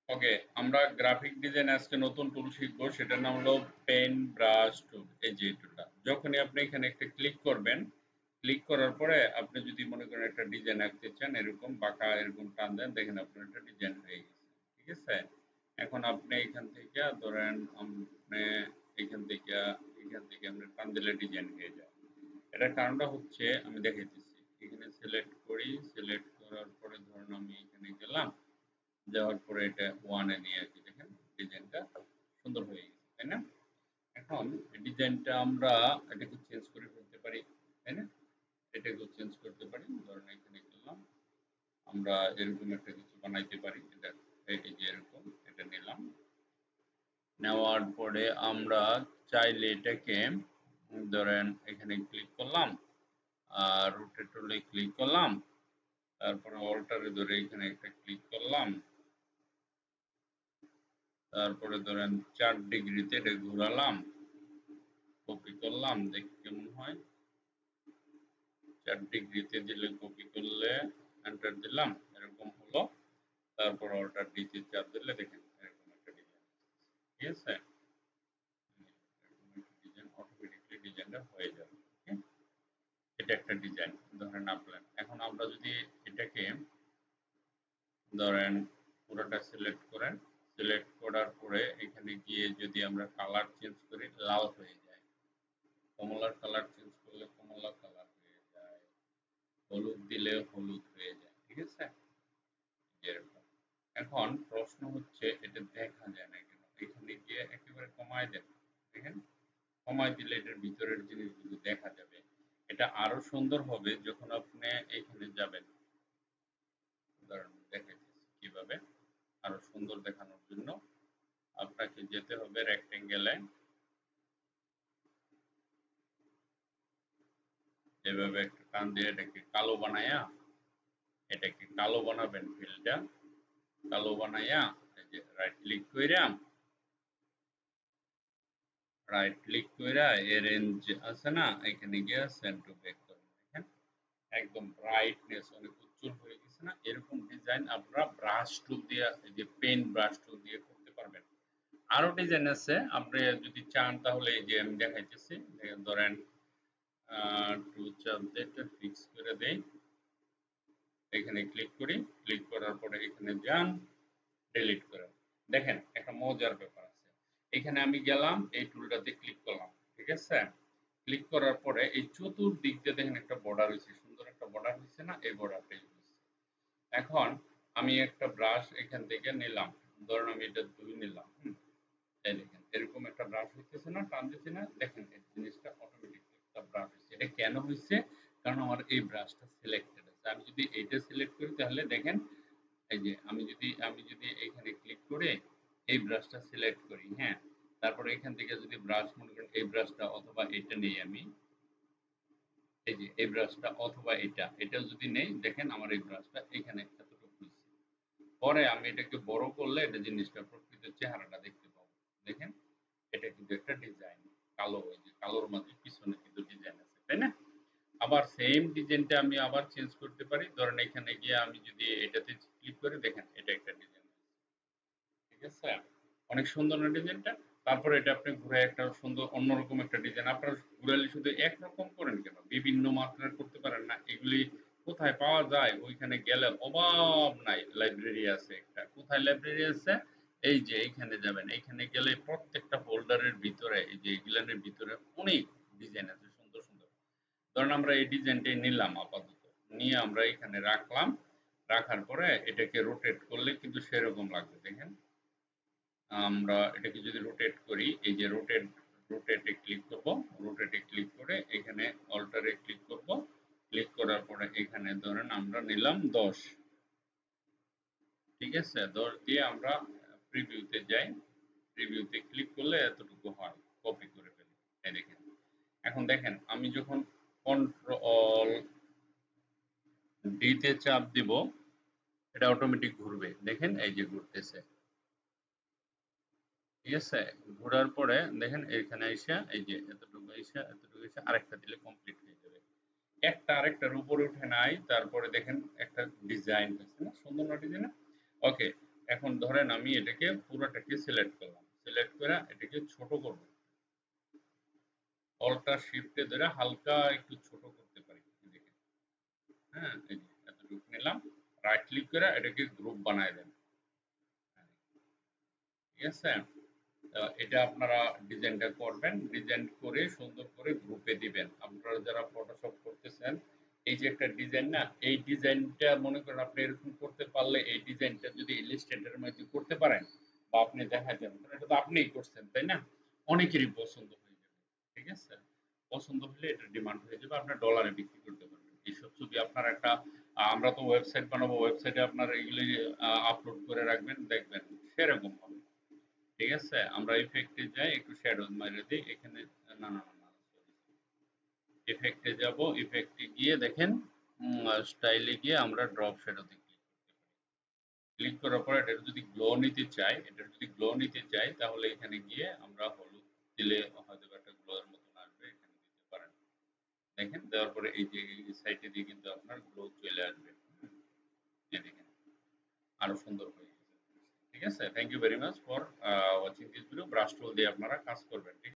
ওকে, আমরা graphic design আজকে নতুন টুল শিখবো, সেটার নাম হলো পেন ব্রাশ টুল। এই যে এই টুলটা যখনই আপনি এখানে একটা ক্লিক করবেন, ক্লিক করার পরে আপনি যদি মনে করেন একটা ডিজাইন আঁকতে চান, এরকম বাঁকা এরকম টান দেন, দেখেন আপনার একটা ডিজাইন হয়ে গেছে। ঠিক আছে, এখন আপনি এখান থেকে ধরেন আপনি এখান থেকে আপনি টান দিলে ডিজাইন হয়ে যায়। এটার কারণটা হচ্ছে আমি দেখাইতেছি। এখানে সিলেক্ট করি, সিলেক্ট করার পরে ধরুন আমি এখানে গেলাম, যাওয়ার পরে এটা ওয়ানে নিয়ে আসি, দেখেন ডিজাইনটা সুন্দর হয়ে গেছে, তাই না? এখন ডিজাইনটা আমরা এটাকে চেঞ্জ করে ফেলতে পারি, তাই না? এটাকেও চেঞ্জ করতে পারি। ধরুন এখানে গেলাম, আমরা এরকম একটা কিছু বানাইতে পারি। এটা এই যে এরকম এটা নিলাম, নেওয়ার পরে আমরা চাইলে এটাকে ধরেন এখানে ক্লিক করলাম, আর রোটেট টুলে ক্লিক করলাম, তারপরে অল্টারে ধরে এখানে একটা ক্লিক করলাম, তারপরে ধরেন ৪ ডিগ্রিতে এটা ঘোরালাম, কপি করলাম, দেখি কেমন হয়। ৪ ডিগ্রিতে দিলে, কপি করলে এন্টার দিলাম, এরকম হলো। তারপর অল্টার ডিতে চাপ দিলে দেখেন এরকম একটা ডিজাইন। ঠিক আছে, এরকম একটা ডিজাইন অটোমেটিকলি ডিজাইনটা হয়ে যাবে। ওকে, এটা একটা ডিজাইন ধরেন আপনার। এখন আমরা যদি এটাকে ধরেন পুরোটা সিলেক্ট করেন, সিলেক্ট করার পরে এখানে গিয়ে যদি আমরা কালার চেঞ্জ করি, লাল হয়ে যায়। কমলার কালার চেঞ্জ করলে কমলা কালার হয়ে যায়, হলুদ দিলে হলুদ হয়ে যায়। ঠিক আছে, যেরকম। এখন প্রশ্ন হচ্ছে এটা দেখা যায় না কেন? এখানে গিয়ে একেবারে কমায় দেন, দেখেন কমায় দিলে এটার ভিতরের জিনিসগুলো দেখা যাবে। এটা আরো সুন্দর হবে যখন আপনি এখানে যাবেন। উদাহরণ দেখাইতেছি কিভাবে আরো সুন্দর দেখানোর জন্য। আপনাকে যেতে হবে রেক্টেঙ্গেলে, এভাবে একটা টান দিয়ে এটাকে কালো বানায়া, এটাকে কালো বানাবেন, ফিলটা কালো বানাইয়া এই যে রাইট ক্লিক কইরা রেঞ্জ আছে না, এখানে গিয়ে সেন্ড টু ব্যাক করবেন। দেখেন একদম ব্রাইটনেস অনেক উজ্জ্বল হয়ে গেছে না? এরকম ডিজাইন আপনারা ব্রাশ টুল দিয়ে, এই যে পেন ব্রাশ টুল দিয়ে করতে পারবেন। আরো ডিজাইন আছে, আপনি যদি চান তাহলে এই যে আমি দেখাইতেছি। ধরেন টু চাপ দিয়ে একটা ফিক্স করে দেই, এখানে ক্লিক করি, ক্লিক করার পরে এখানে যান, ডিলিট করেন। দেখেন একটা মজার ব্যাপার আছে। এখানে আমি গেলাম, এই টুলটাতে ক্লিক করলাম, ঠিক আছে? ক্লিক করার পরে এই চতুর্দিক দিয়ে দেখেন একটা বর্ডার হয়েছে, সুন্দর একটা বর্ডার হয়েছে না? এই বর্ডারটা ইউজ হচ্ছে। এখন আমি একটা ব্রাশ এখান থেকে নিলাম, ধরুন আমি এটা ২ নিলাম। এই দেখেন এরকম একটা ব্রাশ হইতেছে না? টান দিচ্ছি না? দেখেন এই জিনিসটা অটোমেটিক একটা ব্রাশ হইছে। এটা কেন হইছে? কারণ আমার এই ব্রাশটা সিলেক্টেড আছে। আমি যদি এইটা সিলেক্ট করি তাহলে দেখেন, এই যে আমি যদি এইখানে ক্লিক করে এই ব্রাশটা সিলেক্ট করি, হ্যাঁ? তারপরে এখান থেকে যদি ব্রাশ মনে করেন এই ব্রাশটা অথবা এটা নেই আমি, এই যে এই ব্রাশটা অথবা এটা যদি নেই, দেখেন আমার এই ব্রাশটা এখানে এতটুকু হইছে। পরে আমি এটাকে বড় করলে এটা জিনিসটা প্রকৃত চেহারাটা দেখতে পাবো। দেখেন এটা কিন্তু একটা ডিজাইন। কালো, ওই যে কালোর মাঝে পিছনে কিন্তু ডিজাইন আছে, তাই না? আবার সেম ডিজাইনটা আমি আবার চেঞ্জ করতে পারি। ধরেন এখানে গিয়ে আমি যদি এটাতে ক্লিক করি, দেখেন এটা একটা ডিজাইন। ঠিক আছে? অনেক সুন্দর না ডিজাইনটা? তারপরে এটা আপনি ঘুরে একটা সুন্দর অন্যরকম একটা ডিজাইন। আপনারা ঘুরালে শুধু একরকম করেন কেন? বিভিন্ন মাত্রার করতে পারেন না? এগুলি কোথায় পাওয়া যায়? ওইখানে গেলে অভাব নাই। লাইব্রেরি আছে একটা। কোথায় লাইব্রেরি আছে? এই যে এইখানে যাবেন। এইখানে গেলে প্রত্যেকটা ফোল্ডারের ভিতরে, এই যে এগুলানের ভিতরে অনেক ডিজাইন আছে সুন্দর, সুন্দর। ধরেন আমরা এই ডিজাইনটাই নিলাম আপাতত। নিয়ে আমরা এখানে রাখলাম। রাখার পরে এটাকে রোটেট করলে কিন্তু সেরকম লাগবে, দেখেন। আমরা এটাকে যদি রোটেট করি, এই যে রোটেটে ক্লিক করব, রোটেটে ক্লিক করে এখানে অল্টারে ক্লিক করব। ক্লিক করার পরে এখানে ধরেন আমরা নিলাম ১০। ঠিক আছে? ১০ দিয়ে আমরা প্রিভিউতে যাই। প্রিভিউতে ক্লিক করলে এতটুকু হয়। কপি করে ফেলি। এই দেখেন। এখন দেখেন আমি যখন কন্ট্রোল ডি তে চাপ দিব, এটা অটোমেটিক ঘুরবে। দেখেন এই যে ঘুরতেছে। ঠিক আছে? ঘোরার পরে দেখেন এখানে আইসা, এই যে এতটুকু আইসা আরেকটা দিলে কমপ্লিট হয়ে যাবে। একটা আরেকটার উপরে উঠে নাই, তারপরে দেখেন একটা ডিজাইন হয়েছে না? সুন্দর না ডিজাইন? ওকে, এখন ধরেন আমি এটাকে পুরোটাকে সিলেক্ট করলাম, সিলেক্ট করে এটাকে ছোট করব, অল্টার শিফটে ধরে হালকা একটু ছোট করতে পারি, দেখেন। হ্যাঁ, এই যে এতটুকু নিলাম, রাইট ক্লিক করে এটাকে গ্রুপ বানায় দেন। ঠিক আছে, এটা আপনারা ডিজাইনটা করবেন, ডিজাইন করে সুন্দর করে গ্রুপে দিবেন। আপনারা যারা ফটোশপ করতেছেন, এই যে একটা ডিজাইন না, এই ডিজাইনটা মনে করেন আপনি এরকম করতে পারলে, এই ডিজাইনটা যদি ইলাস্ট্রেটরের মধ্যে করতে পারেন বা আপনি দেখাতেন, এটা তো আপনিই করছেন তাই না, অনেকেরই পছন্দ হয়ে যাবে। ঠিক আছে, পছন্দ হলে এটা ডিমান্ড হয়ে যাবে, আপনার ডলারে বিক্রি করতে পারবেন এইসব ছবি। আপনার একটা আমরা তো ওয়েবসাইট বানাবো, ওয়েবসাইটে আপনার এগুলি আপলোড করে রাখবেন, দেখবেন সেরকম হবে। ঠিক আছে, আমরা ইফেক্টে যাই, একটু শ্যাডো মেরে দিই এখানে। না না না না, ইফেক্টে যাব, ইফেক্টে গিয়ে দেখেন স্টাইলে গিয়ে আমরা ড্রপ শ্যাডোতে ক্লিক করতে পারি। ক্লিক করার পর এটা যদি গ্লো নিতে চাই, এটা যদি গ্লো নিতে চাই তাহলে এখানে গিয়ে আমরা হলুদ দিলে হয়তো একটা গ্লোর মতন আসবে, এখানে দিতে পারেন। দেখেন দেওয়ার পরে এই যে এই সাইডে দিয়ে কিন্তু আপনার গ্লো চলে আসবে। এই দেখেন আরো সুন্দর হয়ে গেছে। ঠিক আছে, thank you very much for watching this video. Brush tool দিয়ে আপনারা কাজ করবেন। ঠিক